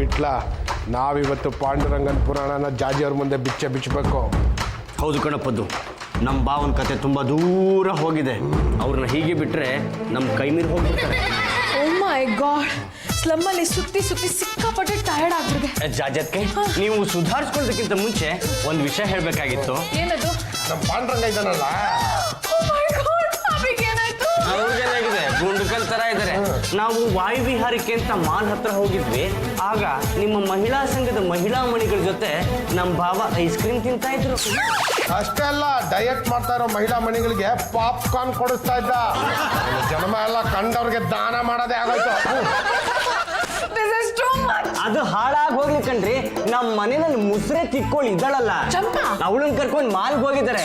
ವಿಟ್ಲ, ನಾವಿವತ್ತು ಪಾಂಡುರಂಗನ ಪುರಾಣನ ಜಾಜಿಯವ್ರ ಮುಂದೆ ಬಿಚ್ಚಬೇಕು. ಹೌದು ಕಣಪ್ಪದ್ದು, ನಮ್ಮ ಭಾವನ ಕತೆ ತುಂಬ ದೂರ ಹೋಗಿದೆ. ಅವ್ರನ್ನ ಹೀಗೆ ಬಿಟ್ಟರೆ ನಮ್ಮ ಕೈ ಮೀರಿ ಹೋಗ್ಬಿಡ್ತಾರೆ. ಓ ಮೈ ಗಾಡ್, ಸ್ಲಮ್ಮಲ್ಲಿ ಸುತ್ತಿ ಸಿಕ್ಕಾಪಟ್ಟೆ ಟಯರ್ಡ್ ಆಗ್ಬಿಟ್ಟಿದೆ. ಜಾಜತ್ಗೆ ನೀವು ಸುಧಾರಿಸ್ಕೊಳ್ಳೋದಕ್ಕಿಂತ ಮುಂಚೆ ಒಂದು ವಿಷಯ ಹೇಳಬೇಕಾಗಿತ್ತು. ಏನದು? ನಮ್ಮ ಪಾಂಡುರಂಗ ಇದ್ದಾನಲ್ಲ, ಅವ್ರಿಗೇನಾಗಿದೆ, ಗುಂಡುಕಲ್ ತರ ಇದ್ದಾರೆ. ನಾವು ವಾಯುವಿಹಾರಕ್ಕೆ ಅಂತ ಮಾಲ್ ಹತ್ರ ಹೋಗಿದ್ವಿ. ಆಗ ನಿಮ್ಮ ಮಹಿಳಾ ಸಂಘದ ಮಹಿಳಾ ಮಣಿಗಳ ಜೊತೆ ನಮ್ಮ ಭಾವ ಐಸ್ ಕ್ರೀಮ್ ತಿಂತಾ ಇದ್ರು. ಅಷ್ಟೇ ಅಲ್ಲ, ಡಯಟ್ ಮಾಡ್ತಾ ಇರೋ ಮಹಿಳಾ ಮಣಿಗಳಿಗೆ ಪಾಪ್ಕಾರ್ನ್ ಕೊಡಿಸ್ತಾ ಇದ್ದ. ಜನ್ಮ ಎಲ್ಲ ಕಂಡವ್ರಿಗೆ ದಾನ ಮಾಡೋದೇ ಆಗೋಯ್ತು. ಅದು ಹಾಳಾಗಿ ಹೋಗ್ಲಿ ಕಣ್ರಿ. ನಮ್ಮ ಮನೆಯಲ್ಲಿ ಮುಸ್ರೆ ತಿಕ್ಕೊಳ್ಳಿ ಇದ್ದಾಳಲ್ಲ, ಅವಳನ್ನ ಕರ್ಕೊಂಡು ಮಾಲ್ಗೆ ಹೋಗಿದ್ದಾರೆ.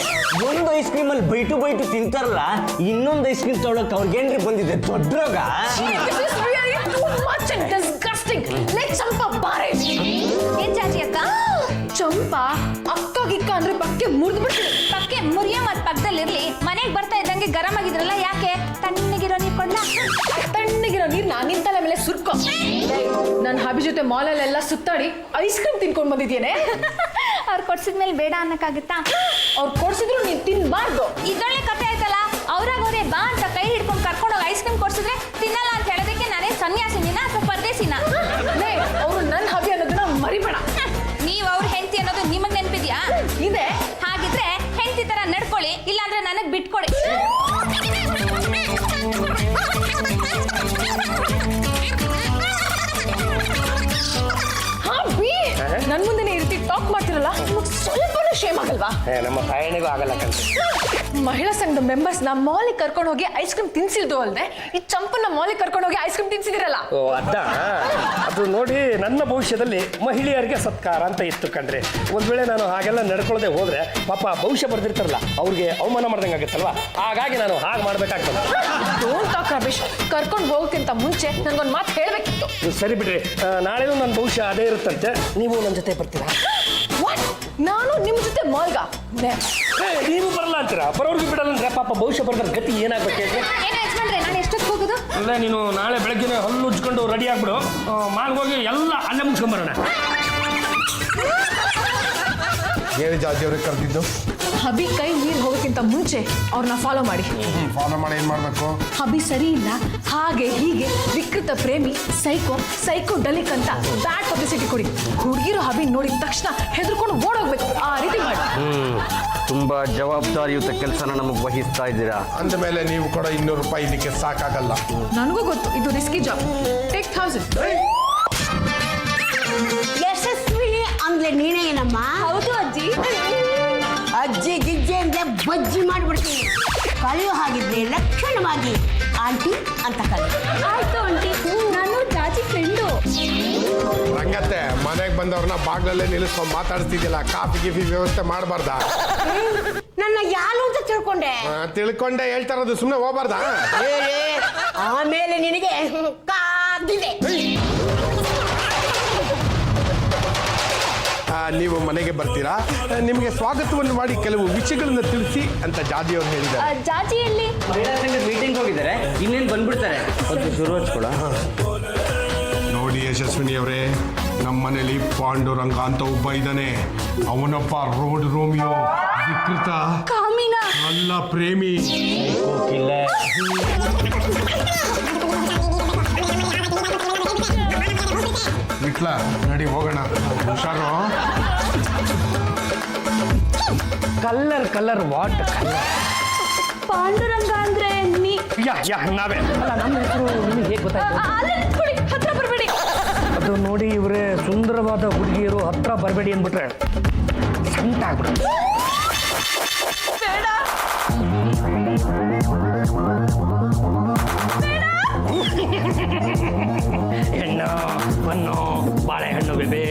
ಒಂದು ಐಸ್ ಕ್ರೀಮ್ ಅಲ್ಲಿ ಬೈಟು ತಿಂತಾರಲ್ಲ, ಇನ್ನೊಂದು ಐಸ್ ಕ್ರೀಮ್ ತೊಗೊಳಕ್ ಅವ್ರಿಗೇನ್ರಿ ಬಂದಿದೆ ದೊಡ್ಡ ರೋಗ. ಚಂಪಾ ಅಕ್ಕ ಗಿಕ್ಕ ಅಂದ್ರೆ ಪಕ್ಕೆ ಮುರಿದ್ಬಿಡ್ತೀವಿ. ಪಕ್ಕೆ ಮುರಿಯ ಮತ್ ಪಕ್ಕದಲ್ಲಿರ್ಲಿ. ಮನೆಗೆ ಬರ್ತಾ ಇದ್ದಂಗೆ ಗರಂ ಆಗಿದ್ರಲ್ಲ, ಯಾಕೆ? ತಣ್ಣಗಿರೋ ನೀರು ಕೊಡ್ಲಾ? ತಣ್ಣಗಿರೋ ನೀರು ನಾನಿನ್ ತಲೆ ಮೇಲೆ ಸುರ್ಕೊ. ನನ್ನ ಹಬಿ ಜೊತೆ ಮಾಲಲ್ಲೆಲ್ಲ ಸುತ್ತಾಡಿ ಐಸ್ ಕ್ರೀಮ್ ತಿನ್ಕೊಂಡ್ ಬಂದಿದ್ದೇನೆ. ಅವ್ರು ಕೊಡ್ಸಿದ್ಮೇಲೆ ಬೇಡ ಅನ್ನಕ್ಕಾಗುತ್ತಾ? ಅವ್ರು ಕೊಡ್ಸಿದ್ರು ನೀನ್ ತಿನ್ಬಾರ್ದು. ಇದೊಳ್ಳೆ ಕತೆ ಆಯ್ತಲ್ಲ. ಅವ್ರಾಗವ್ರೆ ಬಾ ಅಂತ ಕೈ ಹಿಡ್ಕೊಂಡು ಕರ್ಕೊಂಡೋಗಿ ಐಸ್ ಕ್ರೀಮ್ ಕೊಡ್ಸಿದ್ರೆ ತಿನ್ನಲ್ಲ ಅಂತ ಹೇಳೋದಕ್ಕೆ ನಾನೇ ಸನ್ಯಾಸಿನ ಅಥವಾ ಪರದೇಸಿನ? ಅವ್ರು ನನ್ನ ಹಬಿ ಅನ್ನೋದನ್ನ ಮರಿಬೇಡ. ನೀವು ಅವ್ರ ಹೆಂಡತಿ ಅನ್ನೋದು ನಿಮಗ್ ನೆನಪಿದ್ಯಾ? ಇದೆ. ಹಾಗಿದ್ರೆ ಹೆಂಡತಿ ತರ ನಡ್ಕೊಳ್ಳಿ, ಇಲ್ಲಾಂದ್ರೆ ನನಗ್ ಬಿಟ್ಕೊಡಿ. ನನ್ ಮುಂದೆ ಈ ರೀತಿ ಟಾಕ್ ಮಾಡ್ತಿರಲ್ಲ, ಸ್ವಲ್ಪನೂ ಶೇಮ್ ಆಗಲ್ವಾ? ನಮ್ಮ ತಾಯಣಿಗೂ ಆಗಲ್ಲ ಕಂತ. ಮಹಿಳಾ ಸಂಘದ ಮೆಂಬರ್ಸ್ ನ ಮಾಲಿಗೆ ಕರ್ಕೊಂಡು ಹೋಗಿ ಐಸ್ ಕ್ರೀಮ್ ತಿನ್ಸಿಲ್ದು ಅಲ್ದೆ, ಈ ಚಂಪನ್ನ ಮಾಲಿಗೆ ಕರ್ಕೊಂಡು ಹೋಗಿ ಐಸ್ ಕ್ರೀಮ್ ತಿನ್ಸಿದಿರಲ್ಲ. ಓ ಅದ ಅದು ನೋಡಿ, ನನ್ನ ಭವಿಷ್ಯದಲ್ಲಿ ಮಹಿಳೆಯರಿಗೆ ಸತ್ಕಾರ ಅಂತ ಇತ್ತು ಕಣ್ರಿ. ಒಂದ್ ವೇಳೆ ನಾನು ಹಾಗೆಲ್ಲ ನಡ್ಕೊಳ್ಳದೆ ಹೋದ್ರೆ ಪಾಪ ಭವಿಷ್ಯ ಬರ್ದಿರ್ತಾರಲ್ಲ, ಅವ್ರಿಗೆ ಅವಮಾನ ಮಾಡ್ದಂಗೆ ಆಗುತ್ತಲ್ವಾ. ಹಾಗಾಗಿ ನಾನು ಹಾಗೆ ಮಾಡ್ಬೇಕಾಗ್ತದೆ. Don't talk Ramesh. ಕರ್ಕೊಂಡು ಹೋಗೋಕ್ಕಿಂತ ಮುಂಚೆ ನನ್ಗೊಂದು ಮಾತು ಹೇಳ್ಬೇಕಿತ್ತು. ಸರಿ ಬಿಡ್ರಿ, ನಾಳೆನೂ ನನ್ನ ಭವಿಷ್ಯ ಅದೇ ಇರುತ್ತಂತೆ. ನೀವು ನನ್ನ ಜೊತೆ ಬರ್ತೀರಾ? ನಾನು ನಿಮ್ ಜೊತೆ ಮಾಲ್ಗ? ನೀವು ಬರಲ್ಲ ಅಂತೀರಾ? ಬರೋರ್ಗು ಬಿಡಲ್ಲ ಅಂದ್ರೆ ಪಾಪ ಭವಿಷ್ಯ ಬರ್ದಾರ ಗತಿ ಏನಾಗ್ಬೇಕು? ಏನು ಯಜಮಾನ್ರೆ, ನಾನು ಎಷ್ಟೊತ್ತು ಹೋಗುದು? ಅಲ್ಲ, ನೀನು ನಾಳೆ ಬೆಳಗ್ಗೆ ಹಲ್ಲು ಉಜ್ಕೊಂಡು ರೆಡಿ ಆಗ್ಬಿಡು. ಮಾಲ್ಗೆ ಹೋಗಿ ಎಲ್ಲ ಅಲ್ಲೇ ಮುಗಿಸ್ಕೊಂಬರೋಣ. ಏನು ಜಾಜಿಯವ್ರಿಗೆ ಕರೆದಿದ್ದು? ಹಬಿ ಕೈ ನೀರು ಹೋಗೋಕ್ಕಿಂತ ಮುಂಚೆ ಅವ್ರನ್ನ ಫಾಲೋ ಮಾಡಿ. ಫಾಲೋ ಮಾಡಿ ಏನು ಮಾಡಬೇಕು? ಹಬಿ ಸರಿ ಇಲ್ಲ, ಹಾಗೆ ಹೀಗೆ, ವಿಕೃತ ಪ್ರೇಮಿ, ಸೈಕೋ ಡಲಿಕ್ ಅಂತ ಬ್ಯಾಡ್ ಪಬ್ಲಿಸಿಟಿ ಕೊಡಿ. ಹುಡುಗಿರು ಹಬಿ ನೋಡಿದ ತಕ್ಷಣ ಹೆದರ್ಕೊಂಡು ಓಡೋಗ್ಬೇಕು. ಆ ರೀತಿ ಮಾಡಿ. ತುಂಬಾ ಜವಾಬ್ದಾರಿಯುತ ಕೆಲಸನ ನಮಗೆ ವಹಿಸ್ತಾ ಇದ್ದೀರಾ. ಅಂದ ಮೇಲೆ ನೀವು ಕೂಡ 200 ರೂಪಾಯಿ ಇದಕ್ಕೆ ಸಾಕಾಗಲ್ಲ. ನನಗೂ ಗೊತ್ತು ಇದು ರಿಸ್ಕಿ ಜಾಬ್. ಟೇಕ್ 1000. ಯಶಸ್ವಿ ಅಂದ್ರೆ ನೀನೇ ಏನಮ್ಮ? ಹೌದು ಅಜ್ಜಿ. ಅಜ್ಜಿ ಗಿಜ್ಜೆ ಅಂದ್ರೆ ಬಜ್ಜಿ ಮಾಡಿಬಿಡ್ತೀನಿ. ಕಲಿಯೋ ಹಾಗಿದ್ರೆ ಲಕ್ಷಣವಾಗಿ ಆಂಟಿ ಅಂತ ಕಲಿ. ಆಯ್ತು ಆಂಟಿ, ನಾನು ಜಾಜಿ ಫ್ರೆಂಡು. ರಂಗತ್ತೆ, ಮನೆಗೆ ಬಂದವ್ರನ್ನ ಬಾಗ್ಲಲ್ಲೇ ನಿಲ್ಲಿಸ್ಕೊಂಡು ಮಾತಾಡ್ತಿದ್ದಿಲ್ಲ. ಕಾಫಿ ಗಿಫಿ ವ್ಯವಸ್ಥೆ ಮಾಡಬಾರ್ದಾ? ನನ್ನ ಯಾರು ಅಂತ ತಿಳ್ಕೊಂಡೆ? ತಿಳ್ಕೊಂಡೆ ಹೇಳ್ತಾ ಇರೋದು, ಸುಮ್ಮನೆ ಹೋಗ್ಬಾರ್ದಾ? ಆಮೇಲೆ ನಿನಗೆ ಕಾದಿದೆ. ನೀವು ಮನೆಗೆ ಬರ್ತೀರಾ? ನಿಮಗೆ ಸ್ವಾಗತವನ್ನು ಮಾಡಿ ಕೆಲವು ವಿಷಯಗಳನ್ನ ತಿಳಿಸಿ ಅಂತ ಜಾಜಿಯವ್ರು ಹೇಳಿದ್ದಾರೆ. ಜಾಜಿಯಲ್ಲಿ ಮಹಿಳಾ ಸಂಘದ ಮೀಟಿಂಗ್ ಹೋಗಿದ್ದಾರೆ, ಇನ್ನೇನು ಬಂದ್ಬಿಡ್ತಾರೆ. ಒಂದು ಶುರು ಹಚ್ಕೊಳ. ನೋಡಿ ಯಶಸ್ವಿನಿ ಅವರೇ, ನಮ್ಮ ಮನೇಲಿ ಪಾಂಡುರಂಗ ಅಂತ ಒಬ್ಬ ಇದ್ದಾನೆ. ಅವನೊಬ್ಬ ರೋಡ್ ರೋಮಿಯೋ, ವಿಕೃತ, ಕಾಮಿನ ಅಲ್ಲ ಪ್ರೇಮಿ. ವಿಟ್ಲ, ನಡಿ ಹೋಗೋಣ. ಹುಷಾರು. Colour what colour? ಪಾಂಡುರಂಗ ಅಂದ್ರೆ ನಾವೇ ಅಲ್ಲ. ನಮ್ಮ ಹೆಸರು ನಿಮಗೆ ಹೇಗೆ ಗೊತ್ತಾಯ್ತು? ಹತ್ರ ಬರಬೇಡಿ. ಅದು ನೋಡಿ, ಇವರೇ ಸುಂದರವಾದ ಹುಡುಗಿಯರು ಹತ್ರ ಬರಬೇಡಿ ಅಂದ್ಬಿಟ್ರೆ ಸಂತ ಆಗ್ಬಿಡುತ್ತೆ. ಹೆಣ್ಣು ಮಣ್ಣು ಬಾಳೆಹಣ್ಣು ಬೇಬೆ.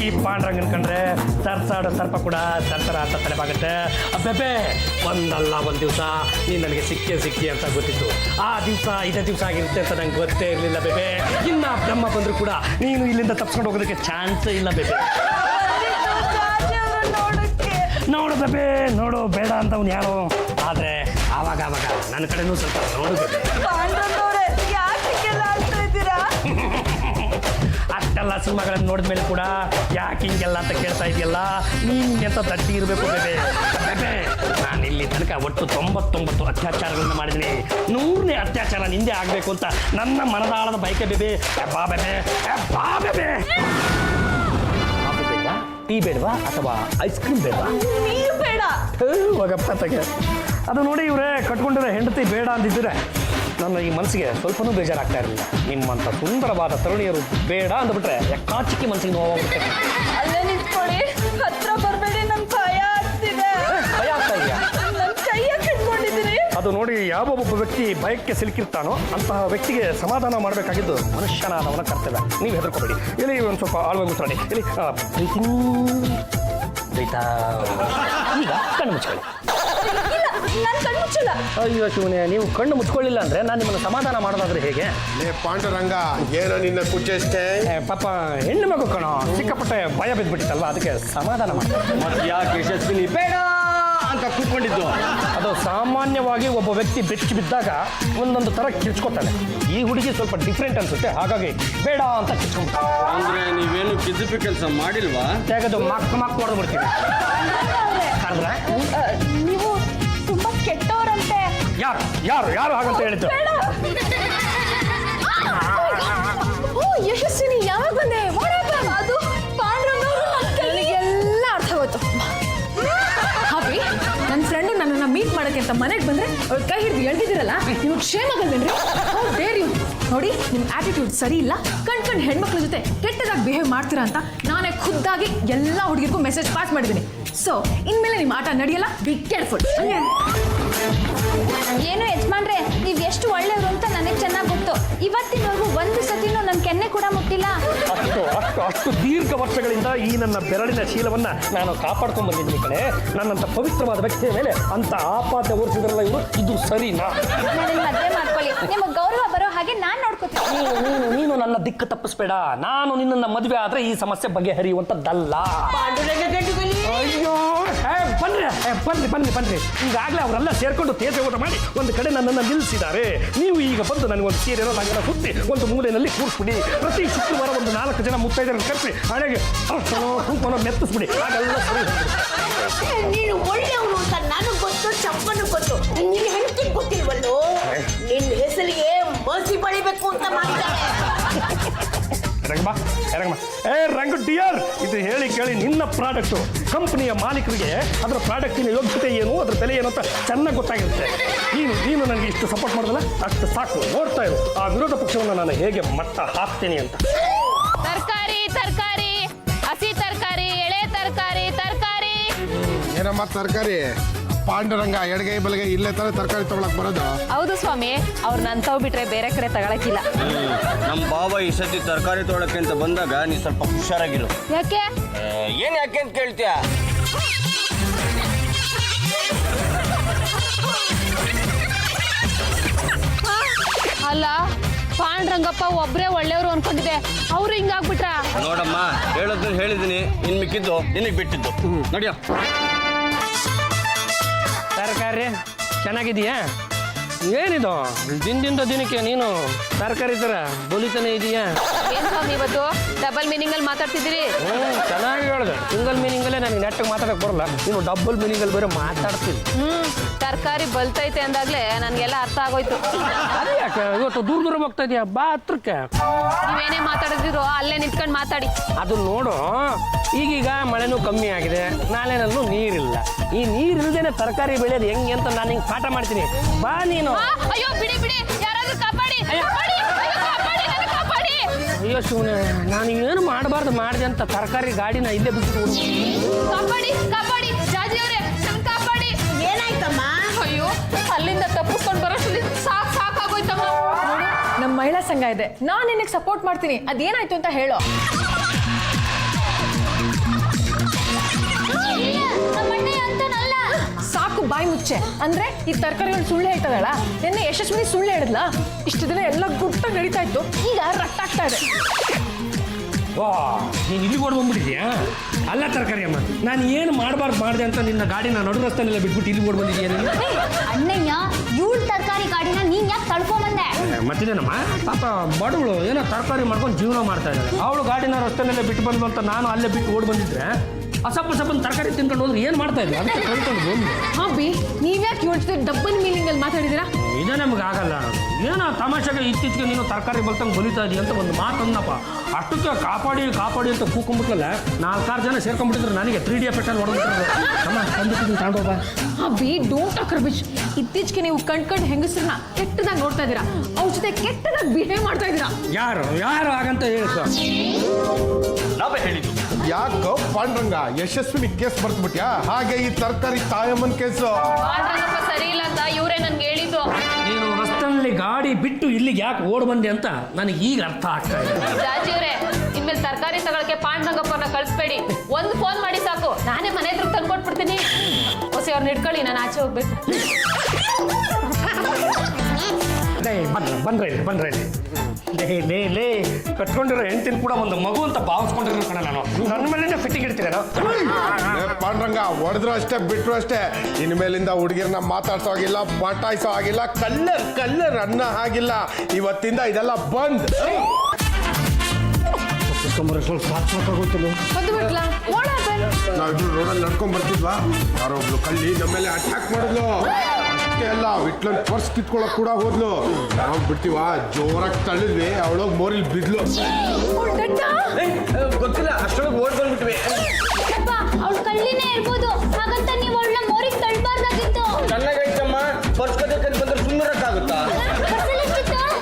ಈ ಪಾಂಡ್ರಂಗನ್ ಕಂಡ್ರೆ ಸರ್ಸಾಡೋ ಸರ್ಪ ಕೂಡ ಸರ್ಸರ ಅಂತ ತಲೆಬಾಗುತ್ತೆ. ಬೇಬೆ, ಒಂದಲ್ಲ ಒಂದು ದಿವಸ ನೀನು ನನಗೆ ಸಿಕ್ಕಿ ಅಂತ ಗೊತ್ತಿತ್ತು. ಆ ದಿವಸ ಇದೇ ದಿವಸ ಆಗಿರುತ್ತೆ ಅಂತ ನಂಗೆ ಗೊತ್ತೇ ಇರಲಿಲ್ಲ ಬೇಬೆ. ಇನ್ನ ಬ್ರಹ್ಮ ಬಂದರೂ ಕೂಡ ನೀನು ಇಲ್ಲಿಂದ ತಪ್ಸ್ಕೊಂಡು ಹೋಗೋದಕ್ಕೆ ಚಾನ್ಸೇ ಇಲ್ಲ ಬೇಬೆ. ನೋಡು ಬೇಬೆ, ನೋಡು, ಬೇಡ ಅಂತ ಅವ್ನು ಯಾರೋ. ಆದರೆ ಆವಾಗ ನನ್ನ ಕಡೆನೂ ಸ್ವಲ್ಪ ನೋಡು ಬೇಬೆ. ಅಷ್ಟೆಲ್ಲ ಸಿನಿಮಾಗಳನ್ನು ನೋಡಿದ ಮೇಲೆ ಕೂಡ ಯಾಕೆ ಹಿಂಗೆಲ್ಲ ಅಂತ ಕೇಳ್ತಾ ಇದೆಯಲ್ಲ, ನೀನು ಎಂತ ದಡ್ಡಿ ಇರಬೇಕು ಬೇಬೆ. ನಾನು ಇಲ್ಲಿ ತನಕ ಒಟ್ಟು 99 ಅತ್ಯಾಚಾರಗಳನ್ನ ಮಾಡಿದ್ದೀನಿ. 100ನೇ ಅತ್ಯಾಚಾರ ನಿಂದೆ ಆಗಬೇಕು ಅಂತ ನನ್ನ ಮನದಾಳದ ಬಯಕೆ ಬೇಬೆ. ಬಾ ಬೇಬೆ, ಬಾ ಬೇಬೆ. ಬೇಡವಾ, ಟೀ ಬೇಡವಾ ಅಥವಾ ಐಸ್ ಕ್ರೀಮ್ ಬೇಡವಾ? ನೀರು ಬೇಡ. ಹೋಗಪ್ಪ ತಗೆ. ಅದು ನೋಡಿ ಇವರೇ ಕಟ್ಕೊಂಡಿರೋ ಹೆಂಡತಿ ಬೇಡ ಅಂದಿದ್ರೆ ನನ್ನ ಈ ಮನಸ್ಸಿಗೆ ಸ್ವಲ್ಪನೂ ಬೇಜಾರಾಗ್ತಾ ಇರಲಿಲ್ಲ. ನಿಮ್ಮಂಥ ಸುಂದರವಾದ ತರುಣಿಯರು ಬೇಡ ಅಂದ್ಬಿಟ್ರೆ ಯಾಕಾಚಿಕ್ಕಿ ಮನಸ್ಸಿಗೆ ನೋವಾಗುತ್ತೆ. ಅಲ್ಲೇ ನಿಂತ್ಕೊಳ್ಳಿ, ಹತ್ರ ಬರಬೇಡಿ, ನನ್ನ ಭಯ ಆಗ್ತಿದೆ. ಭಯ ಆಗ್ತಾ ಇದೆಯಾ? ನನ್ನ ಕೈಯ ಕಟ್ಕೊಂಡಿದ್ದೀನಿ. ಅದು ನೋಡಿ, ಯಾವೊಬ್ಬ ವ್ಯಕ್ತಿ ಭಯಕ್ಕೆ ಸಿಲುಕಿರ್ತಾನೋ ಅಂತಹ ವ್ಯಕ್ತಿಗೆ ಸಮಾಧಾನ ಮಾಡಬೇಕಾಗಿದ್ದು ಮನುಷ್ಯನಾದವನ ಕರ್ತವ್ಯ. ನೀವು ಹೆದರ್ಕೋಬೇಡಿ. ಇಲ್ಲಿ ಒಂದು ಸ್ವಲ್ಪ ಆಳ್ವೆ ಮುಚ್ಚಾಡಿ. ಇಲ್ಲಿ ಪ್ರೀತಾ. ಈಗ ಕಣ್ಣು ಮುಚ್ಕೊಳ್ಳಿ. ನಾನು ಕಣ್ಣು ಮುಚ್ಚಲ್ಲ. ಅಯ್ಯೋ ಶಿವನೇ, ನೀವು ಕಣ್ಣು ಮುಚ್ಕೊಳ್ಳಿಲ್ಲ ಅಂದ್ರೆ ನಾನು ನಿಮ್ಮನ್ನು ಸಮಾಧಾನ ಮಾಡೋದಾದ್ರೆ ಹೇಗೆ? ಪಾಂಡುರಂಗ, ಏನೋ ನಿನ್ನ ಕುಚ್ಚಷ್ಟೇ. ಪಾಪ ಹೆಣ್ಣು ಮಗು ಕಣೋ, ಸಿಕ್ಕಾಪಟ್ಟೆ ಭಯ ಬಿದ್ದುಬಿಟ್ಟಿತ್ತಲ್ವಾ, ಅದಕ್ಕೆ ಸಮಾಧಾನ ಮಾಡ್ತಾರೆ. ಮತ್ತೆ ಯಾಕೆ ಯಶಸ್ವಿನಿ ಬೇಡ ಅಂತ ಕೂತ್ಕೊಂಡಿದ್ದು? ಅದು ಸಾಮಾನ್ಯವಾಗಿ ಒಬ್ಬ ವ್ಯಕ್ತಿ ಬೆಚ್ಚಿ ಬಿದ್ದಾಗ ಒಂದೊಂದು ಥರ ಕಿರ್ಚ್ಕೊತಾನೆ. ಈ ಹುಡುಗಿ ಸ್ವಲ್ಪ ಡಿಫ್ರೆಂಟ್ ಅನ್ಸುತ್ತೆ, ಹಾಗಾಗಿ ಬೇಡ ಅಂತ ಕಿರ್ಚ್ಕೊಂಡ್ಬಿಟ್ಟು. ಅಂದ್ರೆ ನೀವೇನು ಕಿಸಿಪಿ ಕೆಲಸ ಮಾಡಿಲ್ವಾ? ತೆಗೆದು ಮಕ್ ಹೊಡೆದು ಬಿಡ್ತೀವಿ. ಅಂದ್ರೆ ನೀವು ತುಂಬಾ ಕೆಟ್ಟವರಂತೆ. ಯಾರು ಯಾರು ಯಾರು ಹಾಗಂತ ಹೇಳಿದ್ದು? ಓ ಯಶಸ್ವಿನಿ, ಯಾವಾಗ ಬಂದೆ? ಅದು ನನಗೆಲ್ಲ ಅರ್ಥ ಆಗೋಯ್ತು. ಹಾವಿ, ನನ್ನ ಫ್ರೆಂಡು ನನ್ನನ್ನು ಮೀಟ್ ಮಾಡೋಕ್ಕೆ ಅಂತ ಮನೆಗೆ ಬಂದರೆ ಅವ್ರ ಕೈ ಹಿಡಿದು ಎಳ್ದಿದ್ದೀರಲ್ಲ, ನೀವು ಕ್ಷೇಮಗಲ್ವೇನ್ರಿ? Dare you. ನೋಡಿ, ನಿಮ್ಮ ಆಟಿಟ್ಯೂಡ್ ಸರಿ ಇಲ್ಲ. ಕಣ್ ಹೆಣ್ಮಕ್ಳ ಜೊತೆ ಕೆಟ್ಟದಾಗಿ ಬಿಹೇವ್ ಮಾಡ್ತೀರಾ ಅಂತ ನಾನೇ ಖುದ್ದಾಗಿ ಎಲ್ಲ ಹುಡುಗಿರ್ಗೂ ಮೆಸೇಜ್ ಪಾಸ್ ಮಾಡಿದ್ದೀನಿ. ಸೊ ಇನ್ಮೇಲೆ ನಿಮ್ಮ ಆಟ ನಡೆಯಲ್ಲ. Be careful. ಏನು ಯಜಮಾನ್ರೆ, ನೀವು ಎಷ್ಟು ಒಳ್ಳೆಯವರು ಅಂತ ನನಗೆ ಚೆನ್ನಾಗಿ ಗೊತ್ತು. ಇವತ್ತಿನವರೆಗೂ ಒಂದು ಸತಿನೂ ನನ್ನ ಕೆನ್ನೆ ಕೂಡ ಮುಟ್ಟಿಲ್ಲ. ಅಷ್ಟು ದೀರ್ಘ ವರ್ಷಗಳಿಂದ ಈ ನನ್ನ ಬೆರಳಿನ ಶೀಲವನ್ನ ನಾನು ಕಾಪಾಡ್ಕೊಂಡು ಬಂದಿದ್ದೀನಿ ಕಡೆ. ನನ್ನಂತ ಪವಿತ್ರವಾದ ವ್ಯಕ್ತಿಯ ಮೇಲೆ ಅಂತ ಆಪಾದ್ಯ ಹೊರಿಸಿದ್ರಲ್ಲ ಇವರು, ಇದು ಸರಿನಾ? ನನ್ನ ಮದುವೆ ಮಾಡ್ಕೊಳ್ಳಿ, ನಿಮಗೆ ಗೌರವ ಬರೋ ಹಾಗೆ ನಾನು ನೋಡ್ಕೊತೀನಿ. ನೀನು ನನ್ನ ದಿಕ್ಕು ತಪ್ಪಿಸ್ಬೇಡ. ನಾನು ನಿನ್ನ ಮದುವೆ ಆದ್ರೆ ಈ ಸಮಸ್ಯೆ ಬಗೆಹರಿಯುವಂತದ್ದಲ್ಲ. ಅಯ್ಯೋ, ಬನ್ನಿ. ಈಗಾಗಲೇ ಅವರೆಲ್ಲ ಸೇರ್ಕೊಂಡು ತೇಜ ಊಟ ಮಾಡಿ ಒಂದು ಕಡೆ ನನ್ನನ್ನು ನಿಲ್ಲಿಸಿದ್ದಾರೆ. ನೀವು ಈಗ ಬಂದು ನನಗೊಂದು ಸೀರೆನೋ ನಗರ ಸುತ್ತಿ ಒಂದು ಮೂಲೆಯಲ್ಲಿ ಕೂರಿಸ್ಬಿಡಿ. ಪ್ರತಿ ಶುಕ್ರವಾರ ಒಂದು 4 ಜನ ಮುತ್ತೈದರನ್ನು ಕರೆಸಿ ಹಣೆಗೆ ಕುಂಕುಮ ಮೆತ್ತಿಸ್ಬಿಡಿ. ಹಾಗೆಲ್ಲ ಸರಿ. ನೀನು ಒಳ್ಳೆಯವನು ಅಂತ ನನಗೆ ಗೊತ್ತು, ಚಪ್ಪನು ಗೊತ್ತು. ನಿನ್ನ ಹೆಂಡತಿಗೆ ಗೊತ್ತಿಲ್ವಲ್ಲೋ? ನಿನ್ನ ಹೆಸರಿಗೆ ಮಸಿ ಬಳಿಬೇಕು ಅಂತ ಮಾಡ್ತಾರೆ. ರಂಗ ಡಿಯರ್, ಇದು ಹೇಳಿ ಕೇಳಿ ನಿನ್ನ ಪ್ರಾಡಕ್ಟು ಕಂಪನಿಯ ಮಾಲೀಕರಿಗೆ ಅದರ ಪ್ರಾಡಕ್ಟಿನ ಯೋಗ್ಯತೆ ಏನು, ಅದರ ಬೆಲೆ ಏನು ಅಂತ ಚೆನ್ನಾಗಿ ಗೊತ್ತಾಗಿರುತ್ತೆ. ನೀನು ನನಗೆ ಇಷ್ಟು ಸಪೋರ್ಟ್ ಮಾಡೋದಲ್ಲ, ಅಷ್ಟು ಸಾಕು. ನೋಡ್ತಾ ಇರು ಆ ವಿರೋಧ ಪಕ್ಷವನ್ನು ನಾನು ಹೇಗೆ ಮಟ್ಟ ಹಾಕ್ತೀನಿ ಅಂತ. ತರಕಾರಿ, ಹಸಿ ತರಕಾರಿ, ಎಳೆ ತರಕಾರಿ. ಏನಮ್ಮ ತರಕಾರಿ? ಪಾಂಡುರಂಗ ಎಡಗೈ ಬಲಗೈ ಇಲ್ಲೇ ತರ ತರಕಾರಿ ತಗೊಳಕ್ ಬರೋದು? ಹೌದು ಸ್ವಾಮಿ, ಅವ್ರು ನನ್ನ ತಾವು ಬಿಟ್ರೆ ಬೇರೆ ಕಡೆ ತಗೊಳಕಿಲ್ಲ. ನಮ್ಮ ಬಾಬಾ ಈ ಸತಿ ತರಕಾರಿ ತೊಗೊಳಕ್ಕೆ ಅಂತ ಬಂದಾಗ ನೀ ಸ್ವಲ್ಪ ಹುಷಾರಾಗಿರು. ಯಾಕೆ? ಏನ್ ಯಾಕೆ ಅಂತ ಕೇಳ್ತೀಯ? ಅಲ್ಲ, ಪಾಂಡ್ರಂಗಪ್ಪ ಒಬ್ರೇ ಒಳ್ಳೆಯವರು ಅನ್ಕೊಂಡಿದ್ದೆ, ಅವ್ರು ಹಿಂಗಾಗ್ಬಿಟ್ರ? ನೋಡಮ್ಮ, ಹೇಳೋದನ್ನ ಹೇಳಿದೀನಿ, ಇನ್ ಮಿಕ್ಕಿದ್ದು ನಿನಗೆ ಬಿಟ್ಟಿದ್ದು. ನಡಿಯೋ. ತರಕಾರಿ ಚೆನ್ನಾಗಿದೆಯಾ? ಏನಿದು ದಿನದಿಂದ ದಿನಕ್ಕೆ ನೀನು ತರಕಾರಿ ತರ ಬಲಿತಾನೆ ಇದೆಯಾ? ಏನ್ ಸ್ವಾಮಿ ಇವತ್ತು ಡಬಲ್ ಮೀನಿಂಗ್ ಅಲ್ಲಿ ಮಾತಾಡ್ತಿದ್ದೀರಿ? ಚೆನ್ನಾಗಿ ಹೇಳಿದೆ. ಸಿಂಗಲ್ ಮೀನಿಂಗಲ್ಲೇ ನನಗೆ ನೆಟ್ಟಿಗೆ ಮಾತಾಡಕ್ಕೆ ಬರಲ್ಲ, ನೀನು ಡಬಲ್ ಮೀನಿಂಗಲ್ಲಿ ಬೇರೆ ಮಾತಾಡ್ತೀನಿ. ತರಕಾರಿ ಬಲ್ತೈತೆ ಅಂದಾಗ್ಲೇ ನನ್ಗೆಲ್ಲ ಅರ್ಥ ಆಗೋಯ್ತು. ಅದು ಯಾಕೆ ಇವತ್ತು ದೂರ ಹೋಗ್ತಾ ಇದೆಯಾ? ಬಾ ಹತ್ರಕ್ಕೆ. ನೀವೇನೇ ಮಾತಾಡಿದ್ರು ಅಲ್ಲೇ ನಿಂತ್ಕೊಂಡು ಮಾತಾಡಿ. ಅದು ನೋಡು, ಈಗೀಗ ಮಳೆನೂ ಕಮ್ಮಿ ಆಗಿದೆ, ನಾಳೆನಲ್ಲೂ ನೀರಿಲ್ಲ. ಈ ನೀರಿಲ್ದೇನೆ ತರಕಾರಿ ಬೆಳೆಯೋದು ಹೆಂಗೆ ಅಂತ ನಾನು ಹಿಂಗೆ ಪಾಠ ಮಾಡ್ತೀನಿ. ಬಾ ನೀನು. ಅಯ್ಯೋ ಬಿಡಿ, ಯಾರಾದ್ರೂ ಕಾಪಾಡಿ. ಅಯ್ಯೋ ಶಿವನೇ, ನಾನು ಏನು ಮಾಡಬಾರ್ದು ಮಾಡಿದೆ ಅಂತ ತರಕಾರಿ ಗಾಡಿನ ಇಲ್ಲೇ ಬಿಟ್ಟು ಕಾಪಾಡಿ, ಜಾಜಿ ಅವರೇ, ನನ್ ಕಾಪಾಡಿ. ಏನಾಯ್ತಮ್ಮ? ಅಯ್ಯೋ, ಅಲ್ಲಿಂದ ತಪ್ಪಿಸ್ಕೊಂಡು ಬರೋಷ್ಟ್ರಲ್ಲಿ ಸಾಕಾಗೋಯ್ತಮ್ಮ. ನಮ್ಮ ಮಹಿಳಾ ಸಂಘ ಇದೆ, ನಾನು ನಿನಗೆ ಸಪೋರ್ಟ್ ಮಾಡ್ತೀನಿ. ಅದೇನಾಯ್ತು ಅಂತ ಹೇಳೋ. ಸಾಕು ಬಾಯಿ ಮುಚ್ಚೆ. ಅಂದ್ರೆ ಈ ತರಕಾರಿಗಳು ಸುಳ್ಳು ಹೇಳ್ತದಳ. ನಿನ್ನೆ ಯಶಸ್ವಿನಿ ಸುಳ್ಳು ಹೇಳಿದ್ಲ. ಇಷ್ಟು ದಿನ ಎಲ್ಲ ಗುಟ್ಟಾಗಿ ನಡೀತಾ ಇತ್ತು, ಈಗ ರಟ್ಟಾಗ್ತಾ ಇದೆ. ವಾ ನೀನು ಇಲ್ಲಿಗೆ ಓಡ್ ಬಂದ್ಬಿಟ್ಟಿದ್ಯಾ? ಅಲ್ಲ ತರಕಾರಿ ಅಮ್ಮ, ನಾನು ಏನು ಮಾಡಬಾರ್ದು ಮಾಡಿದೆ ಅಂತ ನಿನ್ನ ಗಾಡಿನ ನಡು ರಸ್ತೆನೆಲ್ಲ ಬಿಟ್ಬಿಟ್ಟು ಇಲ್ಲಿ ಓಡ್ ಬಂದಿದ್ಯಾ ನೀನು? ಅಣ್ಣಯ್ಯ ಇವಳ ತರಕಾರಿ ಗಾಡಿನ ನೀನ್ ಯಾಕೆ ತಳ್ಕೊಂಬಂದೆ? ಮತ್ತಿದೇನಮ್ಮ, ಪಾಪ ಬಡವಳು ಏನೋ ತರಕಾರಿ ಮಾಡ್ಕೊಂಡು ಜೀವನ ಮಾಡ್ತಾ ಇದ್ದಾಳೆ. ಅವಳು ಗಾಡಿನ ರಸ್ತೆನೆಲ್ಲ ಬಿಟ್ಟು ಬಂದು ಅಂತ ನಾನು ಅಲ್ಲೇ ಬಿಟ್ಟು ಓಡ್ ಬಂದಿದ್ರೆ ಆ ಸ್ವಲ್ಪ ತರಕಾರಿ ತಿನ್ಕೊಂಡು ಹೋದ್ರೆ ಏನು ಮಾಡ್ತಾ ಇದ್ದೆ? ಅದಕ್ಕೆ ಕಳ್ಕೊಂಡು ಬಂದು. ಅಭಿ ನೀವ್ಯಾಕೆ ಇವಳ ಜೊತೆ ಡಬ್ಬಲ್ ಮೀನಿಂಗ್ ಅಲ್ಲಿ ಮಾತಾಡಿದಿರಾ? ಇದೇ ನಮ್ಗೆ ಆಗಲ್ಲ. ಏನೋ ತಮಾಷೆಗೆ ಇತ್ತೀಚೆಗೆ ನೀನು ತರಕಾರಿ ಬಲ್ತಂಗೆ ಬಲಿತಾ ಇದೀಯ ಅಂತ ಒಂದು ಮಾತಂದಪ್ಪ. ಅಷ್ಟಕ್ಕೆ ಕಾಪಾಡಿ ಅಂತ ಕೂಕೊಂಡ್ಬಿಟ್ಲಲ್ಲ, 4-6 ಜನ ಸೇರ್ಕೊಂಡ್ಬಿಟ್ಟಿದ್ರು. ನನಗೆ 3D ಎಫೆಕ್ಟಲ್ಲಿ ಹೊಡೆದ್ಬಿಟ್ಟಿದ್ರು. ಅಮ್ಮ ತಂದಿಟ್ಟಿದ್ದೀನಿ ತಗೊಂಡೋಗ. ಅಭಿ ಡೋಂಟ್ ಟಾಕ್ ರಬಿಶ್. ಇತ್ತೀಚೆಗೆ ನೀವು ಕಣ್ ಹೆಂಗಸ್ರನ್ನ ಕೆಟ್ಟದಾಗಿ ನೋಡ್ತಾ ಇದ್ದೀರಾ, ಅವ್ರ ಜೊತೆ ಕೆಟ್ಟದಾಗಿ ಬಿಹೇವ್ ಮಾಡ್ತಾ ಇದ್ದೀರಾ. ಯಾರು ಹಾಗಂತ ಹೇಳಿದ್ರು? ನಾವೇ ಹೇಳಿದ್ದು. ಯಾಕೋ ಪಾಂಡ್ರಂಗ ಯಶಸ್ವಿನಿ ಕೇಸ್ ಬರ್ತ್ಬಿಟ್ಯಾ? ಹಾಗೆ ಈ ತರಕಾರಿ ತಾಯಮ್ಮನ್ ಕೇಸು. ಸರಿ ಇಲ್ಲ ಅಂತ ಇವರೇ ನನ್ಗೆ ಹೇಳಿದ್ದು. ನೀನು ರಸ್ತೆಯಲ್ಲಿ ಗಾಡಿ ಬಿಟ್ಟು ಇಲ್ಲಿಗೆ ಯಾಕೆ ಓಡ್ ಬಂದೆ ಅಂತ ನನಗೆ ಈಗ ಅರ್ಥ ಆಗ್ತಾ ಇದೆ. ರಾಜಿವ್ರೆ ಇನ್ಮೇಲೆ ತರಕಾರಿ ತಗೊಳಕ್ಕೆ ಪಾಂಡ್ರಂಗಪ್ಪನ ಕಳಿಸ್ಬೇಡಿ. ಒಂದು ಫೋನ್ ಮಾಡಿ ಸಾಕು, ನಾನೇ ಮನೆ ಹತ್ರ ತಂದ್ಕೊಟ್ಬಿಡ್ತೀನಿ. ಹೊಸಿ ಅವ್ರನ್ನ ಇಟ್ಕೊಳ್ಳಿ, ನಾನು ಆಚೆ ಹೋಗ್ಬೇಕು. ಬಂದ್ರೆ ಲೇ ಕಟ್ಕೊಂಡಿರೋ ಹೆಂಡ್ತಿನ ಕೂಡ ಒಂದು ಮಗು ಅಂತ ಭಾವಿಸ್ಕೊಂಡಿರೋ ಕಣ ನಾನು. ನನ್ನ ಮೇಲಿಂದ ಫಿಟ್ಟಿಂಗ್ ಇಡ್ತೀರೇನೋ? ಪಾಂಡ್ರಂಗ ಹೊಡೆದ್ರು ಅಷ್ಟೇ ಬಿಟ್ರು ಅಷ್ಟೇ. ಇನ್ಮೇಲಿಂದ ಹುಡುಗಿರ್ನ ಮಾತಾಡ್ಸೋ ಆಗಿಲ್ಲ, ಪಟಾಯಿಸೋ ಆಗಿಲ್ಲ, ಕಲ್ಲರ್ ಅನ್ನ ಆಗಿಲ್ಲ. ಇವತ್ತಿಂದ ಇದೆಲ್ಲ ಬಂದ್. ಸ್ವಲ್ಪ ಸಾಕಾಗೋತಿಲ್ಲ. ಬಂದು ಬಿಟ್ಲಾ? ನಾವಿಬ್ರು ರೋಡಲ್ಲಿ ನಡ್ಕೊಂಡ್ ಬರ್ತಿದ್ವಾ, ಯಾರೋ ಒಬ್ಳು ಕಳ್ಳಿ ನಮ್ಮೇಲೆ ಅಟ್ಯಾಕ್ ಮಾಡಿದ್ಲು. ಅಷ್ಟೇ ಅಲ್ಲ, ವಿಟ್ಲನ್ ಪರ್ಸ್ ಕಿತ್ಕೊಳಕ್ ಕೂಡ ಹೋದ್ಲು. ನಾವು ಬಿಡ್ತೀವ, ಜೋರಾಗಿ ತಳ್ಳಿದ್ವಿ, ಅವಳೋಗಿ ಮೋರಿಲ್ ಬಿದ್ಲು. ಗೊತ್ತಿಲ್ಲ, ಅಷ್ಟೊಳಗೆ ಓಡ್ ಬಂದ್ಬಿಟ್ವಿ. ಅವಳು ಕಳ್ಳಿನೇ ಇರ್ಬೋದು, ಹಾಗಂತ ನೀವು ಅವಳನ್ನ ಮೋರಿಗೆ ತಳ್ಬಾರ್ದಾಗಿತ್ತು. ಚೆನ್ನಾಗೈತಮ್ಮ, ಪರ್ಸ್ ಕದಕ್ಕೆ ಬಂದ್ರೆ ಸುಮ್ಮರಕ್ಕಾಗುತ್ತಾ?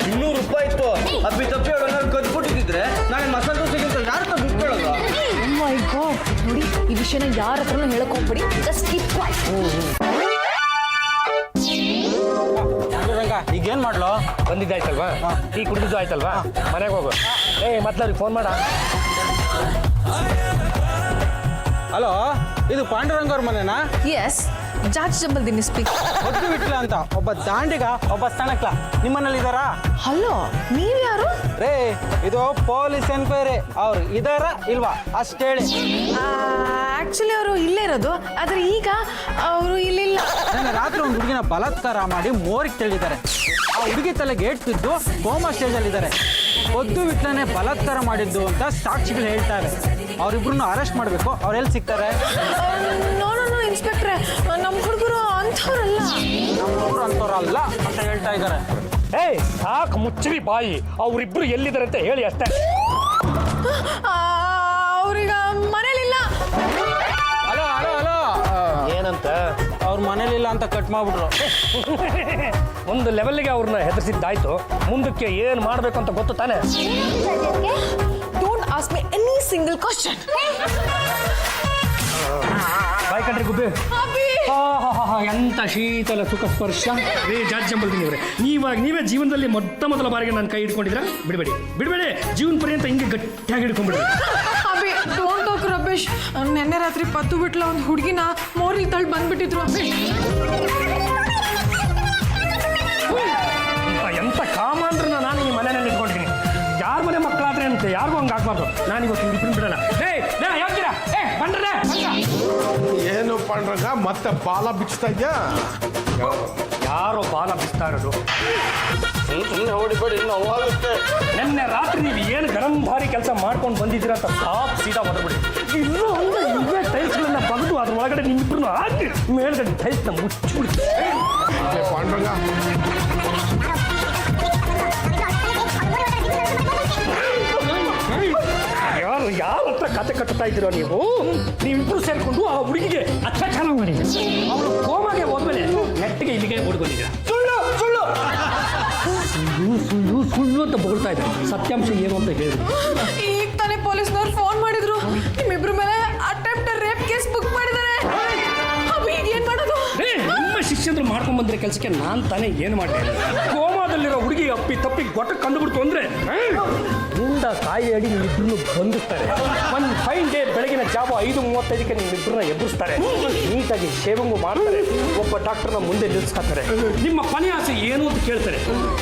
200 ರೂಪಾಯಿ ಇತ್ತು. ಅಪ್ಪಿ ತಪ್ಪಿ ಅವಳನ್ನ ಕದ್ಬಿಟ್ಟಿದ್ರೆ ನಾಳೆ ಮಸಾಲೆ ದೋಸೆಗಿಂತ ಯಾರು ಬಿಟ್ಕೊಳ್ಳೋದು? ಮೈ ಗಾಡ್, ನೋಡಿ ಈ ವಿಷಯನ ಯಾರ ಹತ್ರನೂ ಹೇಳಕ್ ಹೋಗ್ಬೇಡಿ. Just keep quiet. ಈಗೇನ್ ಮಾಡ್ಲೋ? ಬಂದಿದ್ದಾಯ್ತಲ್ವಾ, ಟೀ ಕುಡಿದಿದ್ದು ಆಯ್ತಲ್ವಾ, ಮನೆಗೆ ಹೋಗು. ಮೊದ್ಲವ್ರಿಗೆ ಫೋನ್ ಮಾಡ. ಹಲೋ, ಇದು ಪಾಂಡುರಂಗವ್ರ ಮನೆನಾ? ಎಸ್, ಜಾಜ್ ಜಂಬಲ್ ದಿನಿ ಸ್ಪೀಕ್. ಒದ್ದು ಬಿಟ್ಲ ಅಂತ ಒಬ್ಬ ದಾಂಡಿಗ, ಒಬ್ಬ ಸ್ಥಾನಕ್ಲ ನಿಮ್ಮನೇಲಿ ಇದಾರಾ? ಹಲೋ, ನೀವ್ಯಾರು? ರೇ, ಇದು ಪೊಲೀಸ್ ಎನ್ಕ್ವೈರಿ. ಅವ್ರು ಇದಾರ ಇಲ್ವಾ ಅಷ್ಟು ಹೇಳಿ. ಆಕ್ಚುಲಿ ಅವರು ಇಲ್ಲೇ ಇರೋದು, ಆದ್ರೆ ಈಗ ಅವರು ಇಲ್ಲಿಲ್ಲ. ನನ್ನ ರಾತ್ರಿ ಒಂದು ಹುಡುಗಿನ ಬಲಾತ್ಕಾರ ಮಾಡಿ ಮೋರಿಗೆ ತೆಗೆದಿದ್ದಾರೆ. ಆ ಹುಡುಗಿ ತಲೆಗೆ ಏಟ್ ಬಿದ್ದು ಕೋಮಾ ಸ್ಟೇಜಲ್ಲಿ ಇದ್ದಾರೆ. ಒದ್ದು ಬಿಟ್ಲನೆ ಬಲಾತ್ಕಾರ ಮಾಡಿದ್ದು ಅಂತ ಸಾಕ್ಷಿಗಳು ಹೇಳ್ತಾರೆ. ಅವ್ರಿಬ್ರನ್ನ ಅರೆಸ್ಟ್ ಮಾಡಬೇಕು. ಅವ್ರು ಎಲ್ಲಿ ಸಿಗ್ತಾರೆ? ನೋ ಇನ್ಸ್ಪೆಕ್ಟ್ರೆ, ನಮ್ಮ ಹುಡುಗರು ಅಂಥವ್ರಲ್ಲ. ನಮ್ಮ ಹುಡುಗರು ಅಂಥವ್ರಲ್ಲ ಅಂತ ಹೇಳ್ತಾ ಇದ್ದಾರೆ. ಸಾಕು ಮುಚ್ಚಲಿ ಬಾಯಿ. ಅವರಿಬ್ರು ಎಲ್ಲಿದ್ದಾರೆ ಅಂತ ಹೇಳಿ ಅಷ್ಟೇ. ಅವ್ರೀಗ ಮನೇಲಿಲ್ಲ. ಹಲೋ ಹಲೋ ಹಲೋ, ಏನಂತ? ಅವ್ರ ಮನೇಲಿಲ್ಲ ಅಂತ ಕಟ್ ಮಾಡ್ಬಿಟ್ರು. ಒಂದು ಲೆವೆಲ್ಗೆ ಅವ್ರನ್ನ ಹೆದರ್ಸಿದ್ದಾಯ್ತು. ಮುಂದಕ್ಕೆ ಏನು ಮಾಡಬೇಕು ಅಂತ ಗೊತ್ತು ತಾನೆ? Don't ask me any single question. ಬಾಯ್ ಕಣ್ರಿ ಗುಬ್ಬಿ. ಎಂತ ಶೀತಲ ಸುಖ ಸ್ಪರ್ಶ. ಜಾಜ್ ಜಂಬಲ್ದಿನಿ ಅವರೇ, ನೀವೇ ಜೀವನದಲ್ಲಿ ಮೊದಲ ಬಾರಿಗೆ ನಾನು ಕೈ ಹಿಡ್ಕೊಂಡಿದ್ರ? ಬಿಡಬೇಡಿ, ಜೀವನ ಪರ್ಯಂತ ಹಿಂಗೆ ಗಟ್ಟಿಯಾಗಿ ಹಿಡ್ಕೊಂಡ್ಬಿಡ್ರಿ. ಅಭಿ ಡೋಂಟ್ ಟಾಕ್ ರಬೇಶ್. ನೆನ್ನೆ ರಾತ್ರಿ ಪತ್ತು ಬಿಟ್ಲ ಒಂದು ಹುಡುಗಿನ ಮೋರಿಗೆ ತಳ್ಳಿ ಬಂದ್ಬಿಟ್ಟಿದ್ರು. ಅಭಿ ಎಂತ ಕಾಮಾಂದ್ರನ ನಾನು ಈ ಮನೆಯಲ್ಲಿ ಇಟ್ಕೊಂಡಿದ್ದೀನಿ. ಯಾರ ಮನೆ ಮಕ್ಕಳಾದ್ರೆ ಅಂತ ಯಾರಿಗೂ ಹಂಗೆ ಆಗ್ಬಾರ್ದು. ನಾನು ಇವತ್ತು ಇಬ್ಬರು ಬಿಡಲ್ಲ. ಹೇಳ್ತೀರಾ? ಬಂಡ್ರೆ ಏನು ಪಾಂಡ್ರಂಗ ಮತ್ತೆ ಬಾಲ ಬಿಚ್ತಾ ಇದ್ಯಾ? ಯಾರೋ ಬಾಲ ಬಿಸ್ತಾ ಇರೋದು? ಸುಮ್ಮನೆ ಹೊಡಿಬೇಡಿ, ನೋವಾಗುತ್ತೆ. ನಿನ್ನೆ ರಾತ್ರಿ ನೀವು ಏನು ಗರಂ ಭಾರಿ ಕೆಲಸ ಮಾಡ್ಕೊಂಡು ಬಂದಿದ್ದೀರ ಅಂತ ಸಾಪ್ ಸೀದಾ ಹೊರಬಿಡಿ. ಇನ್ನೂ ಒಂದು ಇವೇ ಟೈಲ್ಸ್ಗಳನ್ನ ಬಗೆದು ಅದ್ರ ಒಳಗಡೆ ನಿಮ್ಮಿಬ್ರು ಹಾಕಿ ಮೇಲ್ಗಡೆ ಟೈಲ್ಸ್ನ ಮುಚ್ಚಿಬಿಡ್ತೀವಿ. ಪಾಂಡ್ರಂಗ ಯಾರ ಹತ್ರ ಕತೆ ಕಟ್ಟುತ್ತಾ ಇದ್ದೀರೋ ನೀವಿಬ್ರು ಸೇರ್ಕೊಂಡು ಆ ಹುಡುಗಿಗೆ ಅತ್ಯಾಚಾರ ಮಾಡಿ ಅವಳು ಕೋಮಾಗೆ ಹೋದ್ಮೇಲೆ ನೆಟ್ಟಿಗೆ ಇಲ್ಲಿಗೆ ಓಡ್ಕೊಂಡಿದ್ದೀರ. ಸುಳ್ಳು ಅಂತ ಬೊಗಳ್ತಾ ಇದ್ದಾರೆ. ಸತ್ಯಾಂಶ ಏನು ಅಂತ ಹೇಳಿದ್ರು. ಈಗ ತಾನೇ ಪೊಲೀಸ್ನವ್ರು ಫೋನ್ ಮಾಡಿದ್ರು, ನಿಮ್ಮಿಬ್ರ ಮೇಲೆ ಅಟೆಂಪ್ಟ್ ರೇಪ್ ಕೇಸ್ ಬುಕ್ ಮಾಡಿದ್ದಾರೆ. ಏನ್ ಮಾಡೋದು? ನಿಮ್ಮ ಶಿಷ್ಯಂದ್ರು ಮಾಡ್ಕೊಂಡ್ ಬಂದ್ರೆ ಕೆಲಸಕ್ಕೆ ನಾನ್ ತಾನೇ ಏನು ಮಾಡಿದೆ? ಕೋಮಾದಲ್ಲಿರೋ ಹುಡುಗಿ ಅಪ್ಪಿ ತಪ್ಪಿ ಗೊಟ್ಟ ಕಂಡುಬಿಡ್ತು ಅಂದ್ರೆ ಮುಂಡ ಕಾಯಿ ಅಡಿ ನಿಮ್ಮಿಬ್ರು ಬಂಧಿಸ್ತಾರೆ. ಒಂದು ಫೈನ್ ಡೇ ಬೆಳಗಿನ ಜಾವ 5:35ಕ್ಕೆ ನಿಮ್ಮಿಬ್ಬರನ್ನ ಎಬ್ಬರಿಸ್ತಾರೆ. ನೀಟಾಗಿ ಶೇವಿಂಗು ಮಾಡ್ತಾರೆ. ಒಬ್ಬ ಡಾಕ್ಟರ್ನ ಮುಂದೆ ನಿಲ್ಲಿಸ್ಕೊತಾರೆ. ನಿಮ್ಮ ಕೊನೆ ಆಸೆ ಏನು ಅಂತ ಕೇಳ್ತಾರೆ.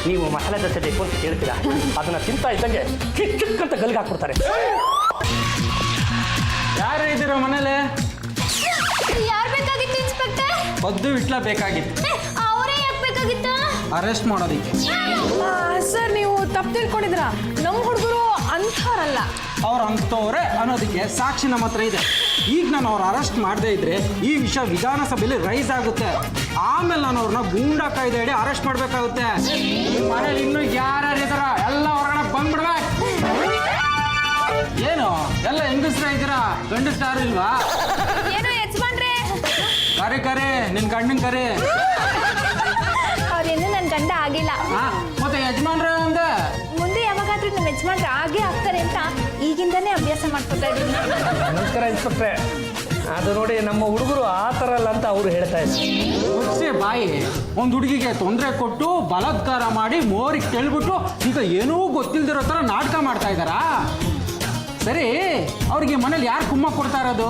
ನೀವು ಮಸಾಲೆ ದೋಸೆ ಬೇಕು ಅಂತ ಕೇಳ್ತೀರಾ? ಅದನ್ನ ತಿಂತಾ ಇದ್ದಂಗೆ ಕಿಕ್ ಅಂತ ಗಲ್ಗೆ ಹಾಕ್ಬಿಡ್ತಾರೆ. ಪದ್ದು ವಿಟ್ಲ ಬೇಕಾಗಿತ್ತು ಅವರೇ ಯಾಕೆ ಬೇಕಾಗಿತ್ತು? ಅರೆಸ್ಟ್ ಮಾಡೋದಿಕ್ಕೆ. ಸರ್ ನೀವು ತಪ್ಪು ತಿಳ್ಕೊಂಡಿದ್ರ, ನಮ್ಮ ಹುಡುಗರು ಅಂಥವ್ರಲ್ಲ. ಅವ್ರು ಅಂಥವ್ರೆ ಅನ್ನೋದಕ್ಕೆ ಸಾಕ್ಷಿ ನಮ್ಮ ಹತ್ರ ಇದೆ. ಈಗ ನಾನು ಅವ್ರು ಅರೆಸ್ಟ್ ಮಾಡದೇ ಇದ್ರೆ ಈ ವಿಷಯ ವಿಧಾನಸಭೆಯಲ್ಲಿ ರೈಸ್ ಆಗುತ್ತೆ. ಆಮೇಲೆ ನಾನು ಅವ್ರನ್ನ ಗೂಂಡಾ ಕಾಯ್ದೆ ಹಿಡಿ ಅರೆಸ್ಟ್ ಮಾಡಬೇಕಾಗುತ್ತೆ. ಮನೇಲಿ ಇನ್ನೂ ಯಾರ್ಯಾರು ಇದಾರ ಎಲ್ಲ ಹೊರಗಡೆ ಬಂದ್ಬಿಡ್ಬೇಕು. ಏನು ಎಲ್ಲ ಹೆಂಗಸ್ರ ಇದ್ದೀರಾ, ಗಂಡಸ್ರು ಇಲ್ವಾ? ಏನೋ ಯಜಮಾನ್ರೆ, ಕರೆ ನಿನ್ ಗಂಡನ್ ಕರೆ. ಅವ್ರೇನು ನನ್ನ ಗಂಡ ಆಗಿಲ್ಲ. ಮತ್ತೆ ಯಜಮಾನ್ರ ಅಂದೆ. ಮುಂದೆ ಯಾವಾಗಾದ್ರೂ ನಮ್ಮ ಯಜಮಾನ್ರು ಆಗೇ ಆಗ್ತಾರೆ ಅಂತ ಈಗಿಂದನೇ ಅಭ್ಯಾಸ ಮಾಡ್ಕೊತಾ ಇದ್ದೀನಿ. ನಮಸ್ಕಾರ ಇನ್ಸ್ಪೆಕ್ಟ್ರೆ. ಅದು ನೋಡಿ ನಮ್ಮ ಹುಡುಗರು ಆ ಥರ ಅಲ್ಲ ಅಂತ ಅವರು ಹೇಳ್ತಾ ಇದ್ದಾರೆ. ಮುಚ್ಚೆ ಬಾಯಿ. ಒಂದು ಹುಡುಗಿಗೆ ತೊಂದರೆ ಕೊಟ್ಟು ಬಲಾತ್ಕಾರ ಮಾಡಿ ಮೋರಿಗೆ ತೆಳ್ಬಿಟ್ಟು ಈಗ ಏನೂ ಗೊತ್ತಿಲ್ದಿರೋ ಥರ ನಾಟಕ ಮಾಡ್ತಾ ಇದ್ದಾರಾ? ಸರಿ, ಅವ್ರಿಗೆ ಮನೇಲಿ ಯಾರು ಕುಮ್ಮ ಕೊಡ್ತಾ ಇರೋದು?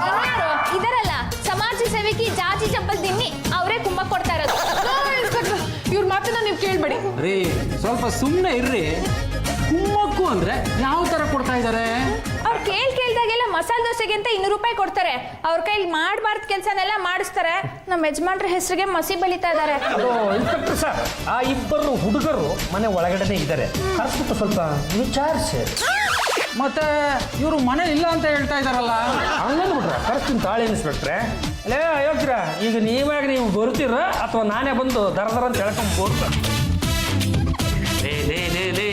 ಇನ್ಯಾರು ಇದರಲ್ಲ, ಸಮಾಜ ಸೇವಕಿ ಜಾಜಿ ಚಪ್ಪಲ್ ದಿನ್ನಿ ಅವರೇ ಕುಮ್ಮ ಕೊಡ್ತಾ ಇರೋದು. ಇವ್ರ ಮಾತನ್ನ ನೀವು ಕೇಳ್ಬೇಡಿ ರೀ. ಸ್ವಲ್ಪ ಸುಮ್ಮನೆ ಇರ್ರಿ. ಕುಮ್ಮಕ್ಕು ಅಂದ್ರೆ ಯಾವ ಥರ ಕೊಡ್ತಾ ಇದ್ದಾರೆ? ಅವ್ರು ಕೇಳ್ದಾಗೆಲ್ಲ ಮಸಾಲೆ ದೋಸೆಗೆ ಅಂತ 200 ರೂಪಾಯಿ ಕೊಡ್ತಾರೆ. ಅವ್ರ ಕೈಲಿ ಮಾಡಬಾರ್ದು ಕೆಲಸನೆಲ್ಲ ಮಾಡಿಸ್ತಾರೆ. ನಮ್ಮ ಯಜಮಾನ್ರ ಹೆಸರಿಗೆ ಮಸಿ ಬಲಿತಾ ಇದ್ದಾರೆ. ಅದು ಇನ್ಸ್ಪೆಕ್ಟರ್ ಸರ್, ಆ ಇಬ್ಬರು ಹುಡುಗರು ಮನೆ ಒಳಗಡೆನೆ ಇದ್ದಾರೆ. ಕರೆಸ್ಬಿಟ್ಟು ಸ್ವಲ್ಪ ವಿಚಾರಿಸಿ. ಮತ್ತೆ ಇವರು ಮನೇಲಿ ಇಲ್ಲ ಅಂತ ಹೇಳ್ತಾ ಇದ್ದಾರಲ್ಲ? ಹಂಗಂದ್ಬಿಟ್ರೆ ಕರೆಸ್ತೀನಿ ತಾಳಿ ಇನ್ಸ್ಪೆಕ್ಟ್ರೆ. ಅಲ್ಲೇ ಅಯೋಗ್ರ, ಈಗ ನೀವು ಬರ್ತೀರ ಅಥವಾ ನಾನೇ ಬಂದು ದರ ಅಂತ ಹೇಳ್ಕೊಂಡು ಬೋರ್ತಾರೆ? ಲೇ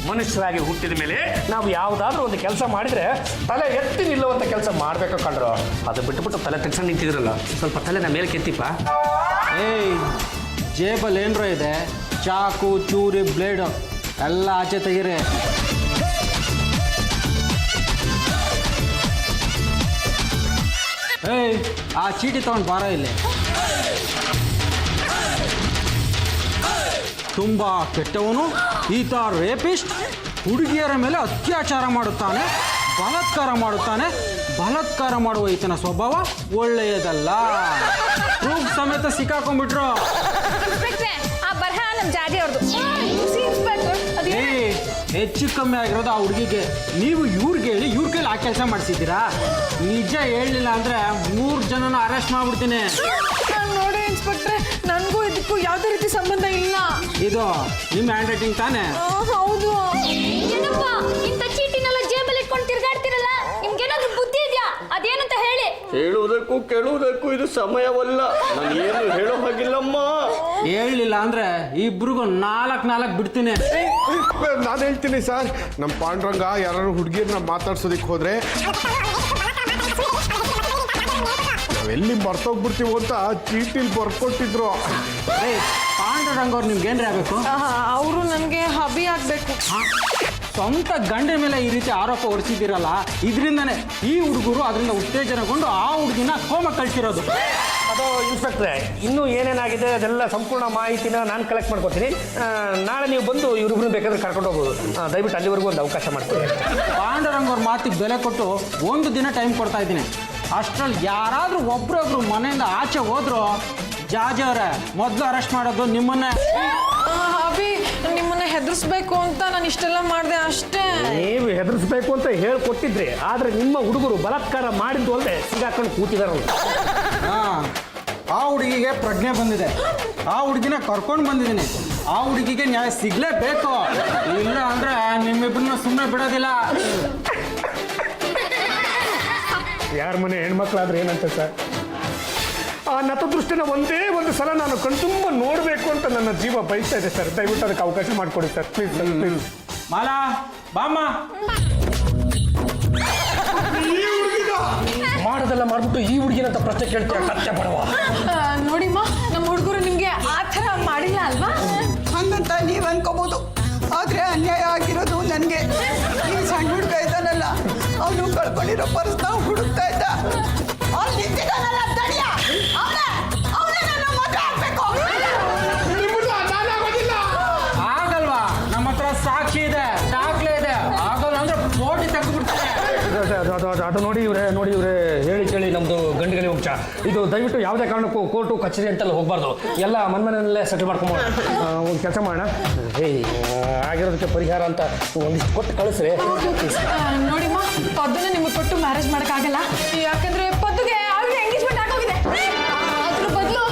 ಮನುಷ್ಯರಾಗಿ ಹುಟ್ಟಿದ ಮೇಲೆ ನಾವು ಯಾವುದಾದ್ರೂ ಒಂದು ಕೆಲಸ ಮಾಡಿದರೆ ತಲೆ ಎತ್ತಿ ನಿಲ್ಲುವಂಥ ಕೆಲಸ ಮಾಡಬೇಕು ಕಂಡ್ರು. ಅದು ಬಿಟ್ಟುಬಿಟ್ಟು ತಲೆ ತೆಗ್ಸಂಡು ನಿಂತಿದ್ರಲ್ಲ, ಸ್ವಲ್ಪ ತಲೆನ ಮೇಲೆ ಕೆತ್ತಿಪ್ಪ. ಏಯ್, ಜೇಬಲ್ಲಿ ಏನರ ಇದೆ, ಚಾಕು ಚೂರಿ ಬ್ಲೇಡು ಎಲ್ಲ ಆಚೆ ತೆಗೀರಿ. ಏಯ್, ಆ ಚೀಟಿ ತಗೊಂಡು ಬಾರ ಇಲ್ಲಿ. ತುಂಬ ಕೆಟ್ಟವನು ಈತ, ರೇಪಿಸ್ಟ್, ಹುಡುಗಿಯರ ಮೇಲೆ ಅತ್ಯಾಚಾರ ಮಾಡುತ್ತಾನೆ, ಬಲಾತ್ಕಾರ ಮಾಡುವ ಈತನ ಸ್ವಭಾವ ಒಳ್ಳೆಯದಲ್ಲ. ಪ್ರೂಫ್ ಸಮೇತ ಸಿಕ್ಕಾಕೊಂಡ್ಬಿಟ್ರು. ಆ ಬರಹ ನಮ್ಮ ಜಾಜಿ ಅವ್ರದ್ದು. ಹೆಚ್ಚು ಕಮ್ಮಿ ಆಗಿರೋದು ಆ ಹುಡುಗಿಗೆ. ನೀವು ಇವ್ರಿಗೆ ಹೇಳಿ ಇವ್ರ ಕೈಲಿ ಆ ಕೆಲಸ ಮಾಡಿಸಿದ್ದೀರಾ? ನಿಜ ಹೇಳಲಿಲ್ಲ ಅಂದ್ರೆ 3 ಜನನ ಅರೆಸ್ಟ್ ಮಾಡ್ಬಿಡ್ತೀನಿ. ನೋಡಿ ಇನ್ಸ್ಪೆಕ್ಟ್ರೆ, ನನಗೂ ಇದಕ್ಕೂ ಯಾವುದೇ ರೀತಿ ಸಂಬಂಧ ಇಲ್ಲ. ಇದು ನಿಮ್ಮ ಹ್ಯಾಂಡ್ ರೈಟಿಂಗ್ ತಾನೇ? ಹೌದು. ಏನಪ್ಪ ಇಂಥ ಚೀಟಿನೆಲ್ಲ ಜೇಬಲ್ಲಿ ಇಟ್ಕೊಂಡು ತಿರ್ಗಾಡ್ತಿರಲ್ಲ, ನಿಮ್ಗೇನಾದ್ರೂ ಬುದ್ಧಿ ಇದೆಯಾ? ಅದೇನಂತ ಹೇಳಿ. ಹೇಳುವುದಕ್ಕೂ ಕೇಳುವುದಕ್ಕೂ ಇದು ಸಮಯವಲ್ಲ. ನಾನು ಏನು ಹೇಳೋ ಹಾಗಿಲ್ಲಮ್ಮ. ಹೇಳಲಿಲ್ಲ ಅಂದ್ರೆ ಇಬ್ರಿಗೂ 4 ಬಿಡ್ತೀನಿ. ನಾನು ಹೇಳ್ತೀನಿ ಸರ್, ನಮ್ಮ ಪಾಂಡ್ರಂಗ ಯಾರು ಹುಡುಗಿರ್ನ ಮಾತಾಡ್ಸೋದಿಕ್ ಹೋದ್ರೆ ನಾವೆಲ್ಲಿ ಮರ್ತೋಗ್ಬಿಡ್ತೀವೋ ಅಂತ ಚೀಟಿಲಿ ಬರ್ಕೊಟ್ಟಿದ್ರು. ಪಾಂಡುರಂಗ ಅವ್ರು ನಿಮ್ಗೆ ಏನ್ರಿ ಆಗಬೇಕು? ಅವರು ನನಗೆ ಹಬಿ ಆಗಬೇಕು. ಸ್ವಂತ ಗಂಡ ಮೇಲೆ ಈ ರೀತಿ ಆರೋಪ ಹೊರಿಸಿದ್ದೀರಲ್ಲ, ಇದರಿಂದನೇ ಈ ಹುಡುಗರು ಅದರಿಂದ ಉತ್ತೇಜನಗೊಂಡು ಆ ಹುಡುಗಿನ ಕೋಮ ಕಳಿಸಿರೋದು. ಅದು ಇನ್ಸ್ಪೆಕ್ಟ್ರೆ, ಇನ್ನೂ ಏನೇನಾಗಿದೆ ಅದೆಲ್ಲ ಸಂಪೂರ್ಣ ಮಾಹಿತಿನ ನಾನು ಕಲೆಕ್ಟ್ ಮಾಡ್ಕೊತೀನಿ. ನಾಳೆ ನೀವು ಬಂದು ಇವ್ರಿಬ್ರು ಬೇಕಾದ್ರೆ ಕರ್ಕೊಂಡು ಹೋಗ್ಬೋದು. ದಯವಿಟ್ಟು ಅಲ್ಲಿವರೆಗೂ ಒಂದು ಅವಕಾಶ ಮಾಡ್ತೀನಿ. ಪಾಂಡುರಂಗ ಅವ್ರ ಮಾತಿಗೆ ಬೆಲೆ ಕೊಟ್ಟು 1 ದಿನ ಟೈಮ್ ಕೊಡ್ತಾ ಇದ್ದೀನಿ. ಅಷ್ಟರಲ್ಲಿ ಯಾರಾದರೂ ಒಬ್ರೊಬ್ರು ಮನೆಯಿಂದ ಆಚೆ ಹೋದ್ರು, ಜಾಜಿ ಅವರೇ ಮೊದಲು ಅರೆಸ್ಟ್ ಮಾಡೋದು ನಿಮ್ಮನ್ನೇ. ಹಬಿ, ನಿಮ್ಮನ್ನ ಹೆದರ್ಸ್ಬೇಕು ಅಂತ ನಾನು ಇಷ್ಟೆಲ್ಲ ಮಾಡಿದೆ ಅಷ್ಟೇ. ನೀವು ಹೆದರ್ಸ್ಬೇಕು ಅಂತ ಹೇಳ್ಕೊಟ್ಟಿದ್ರಿ, ಆದರೆ ನಿಮ್ಮ ಹುಡುಗರು ಬಲಾತ್ಕಾರ ಮಾಡಿದ್ದು ಅಲ್ಲದೆ ಸಿಗಾಕೊಂಡು ಕೂತಿದಾರಲ್ಲ. ಆ ಹುಡುಗಿಗೆ ಪ್ರಜ್ಞೆ ಬಂದಿದೆ. ಆ ಹುಡುಗಿನ ಕರ್ಕೊಂಡು ಬಂದಿದ್ದೀನಿ. ಆ ಹುಡುಗಿಗೆ ನ್ಯಾಯ ಸಿಗ್ಲೇಬೇಕು. ಇಲ್ಲ ಅಂದ್ರೆ ನಿಮ್ಮಿಬ್ಬರನ್ನ ಸುಮ್ಮನೆ ಬಿಡೋದಿಲ್ಲ. ಯಾರ ಮನೆ ಹೆಣ್ಮಕ್ಳಾದ್ರೆ ಏನಂತ ಸರ್? ಆ ನತದೃಷ್ಟಿನ ಒಂದೇ ಒಂದು ಸಲ ನಾನು ಕಣ್ತುಂಬ ನೋಡಬೇಕು ಅಂತ ನನ್ನ ಜೀವ ಬಯಸ್ತಾ ಇದೆ ಸರ್. ದಯವಿಟ್ಟು ಅದಕ್ಕೆ ಅವಕಾಶ ಮಾಡಿಕೊಡಿ sir, please sir, please. Mala ಬಾಮ್ಮ. ಮಾಡೋದೆಲ್ಲ ಮಾಡ್ಬಿಟ್ಟು ಈ ಹುಡುಗಿನಂತ ಪ್ರಶ್ನೆ ಕೇಳ್ತೀಯ ಕಚ್ಚೆ ಬಡವ. ನೋಡಿಮ್ಮ, ನಮ್ಮ ಹುಡುಗರು ನಿಮ್ಗೆ ಆ ಥರ ಮಾಡಿಲ್ಲ ಅಲ್ವಾ? ಹಂಗಂತ ನೀವು ಅನ್ಕೋಬೋದು, ಆದರೆ ಅನ್ಯಾಯ ಆಗಿರೋದು ನನಗೆ. ಈ ಸಣ್ಣ ಹುಡುಗ ಇದ್ದಾನಲ್ಲ, ಅವನು ಕಳ್ಕೊಂಡಿರೋ ಪರ್ಸ್ ನಾವು ಹುಡುಕ್ತಾ ಇದ್ದ. ಅವ್ನು ನಿಂತಿದ್ದಾನಲ್ಲ ತಡಿಯ, ಅವನೇ ನನ್ನ ಮದುವೆ ಆಗ್ಬೇಕು. ಆಗಲ್ವಾ? ನಮ್ಮ ಹತ್ರ ಸಾಕ್ಷಿ ಇದೆ, ದಾಖಲೆ ಇದೆ. ಆಗಲ್ಲ ಅಂದ್ರೆ ಫೋಟೋ ತೆಗೆದುಬಿಡ್ತಾರೆ. ಅದು ನೋಡಿ ಇವ್ರೆ ಹೇಳಿ ಕೇಳಿ ನಮ್ಮದು ಗಂಡುಗಲಿ ವಂಶ. ಇದು ದಯವಿಟ್ಟು ಯಾವುದೇ ಕಾರಣಕ್ಕೂ ಕೋರ್ಟು ಕಚೇರಿ ಅಂತೆಲ್ಲ ಹೋಗಬಾರ್ದು. ಎಲ್ಲ ಮನೆಯಲ್ಲೇ ಸೆಟಲ್ ಮಾಡ್ಕೊಂಬೋಣ. ಒಂದು ಕೆಲಸ ಮಾಡೋಣ, ಆಗಿರೋದಕ್ಕೆ ಪರಿಹಾರ ಅಂತ ಒಂದಿಷ್ಟು ಕೊಟ್ಟು ಕಳಿಸ್ರಿ. ನೋಡಿಮ್ಮ, ಪದ್ದುನ ನಿಮಗೆ ಕೊಟ್ಟು ಮ್ಯಾರೇಜ್ ಮಾಡೋಕ್ಕಾಗಲ್ಲ. ಯಾಕಂದ್ರೆ ಪದ್ದುಗೆ ಆಲ್ರೆಡಿ ಎಂಗೇಜ್ಮೆಂಟ್ ಆಗೋಗಿದೆ. ಅದ್ರ ಬದಲು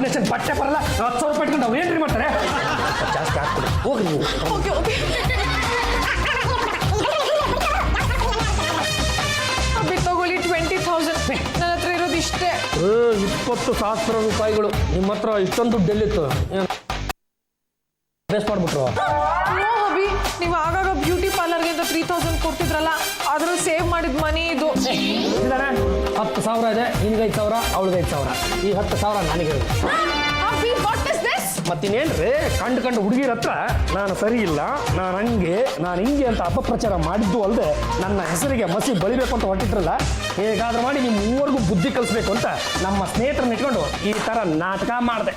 ಕಾಂಬಿನೇಷನ್ ಬಟ್ಟೆ ಬರಲ್ಲ 10,000 ರೂಪಾಯಿ ಇಟ್ಕೊಂಡು ಅವ್ರು ಏನ್ರಿ ಮಾಡ್ತಾರೆ ಜಾಸ್ತಿ ಹಾಕ್ಬಿಡಿ ಹೋಗ್ರಿ ನೀವು ಓಕೆ ಓಕೆ ಅಭಿ ತಗೊಳ್ಳಿ 20,000 ನನ್ನ ಹತ್ರ ಇರೋದು ಇಷ್ಟೇ 20,000 ರೂಪಾಯಿಗಳು ನಿಮ್ಮ ಹತ್ರ ಇಷ್ಟೊಂದು ದುಡ್ಡು ಎಲ್ಲಿತ್ತು ವೇಸ್ಟ್ ಮಾಡ್ಬಿಟ್ರು ನೋ ಅಭಿ ನೀವು ಆಗಾಗ ಬ್ಯೂಟಿ ಪಾರ್ಲರ್ಗೆ ಅಂತ 3,000 ಕೊಡ್ತಿದ್ರಲ್ಲ ಅದ್ರಲ್ಲಿ ಸೇವ್ ಮಾಡಿದ ಮನಿ ಇದು 10,000 ಇದೆ ನಿನ್ಗೆ 5,000 ಅವಳಿಗೆ 5,000 ಈ 10,000 ನನಗೆ ಅಭಿ ವಾಟ್ ಇಸ್ ದಿಸ್ ಮತ್ತಿನ್ನೇನ್ರಿ ಕಂಡು ಹುಡುಗಿರ ಹತ್ರ ನಾನು ಸರಿ ಇಲ್ಲ ನಾನು ಹಿಂಗೆ ಅಂತ ಅಪಪ್ರಚಾರ ಮಾಡಿದ್ದು ಅಲ್ಲದೆ ನನ್ನ ಹೆಸರಿಗೆ ಮಸಿ ಬಳಿಬೇಕು ಅಂತ ಹೊರಟಿದ್ರಲ್ಲ ಹೇಗಾದ್ರೂ ಮಾಡಿ ನೀವು ಮೂವರೆಗೂ ಬುದ್ಧಿ ಕಲಿಸ್ಬೇಕು ಅಂತ ನಮ್ಮ ಸ್ನೇಹಿತರನ್ನ ಇಟ್ಕೊಂಡು ಈ ಥರ ನಾಟಕ ಮಾಡಿದೆ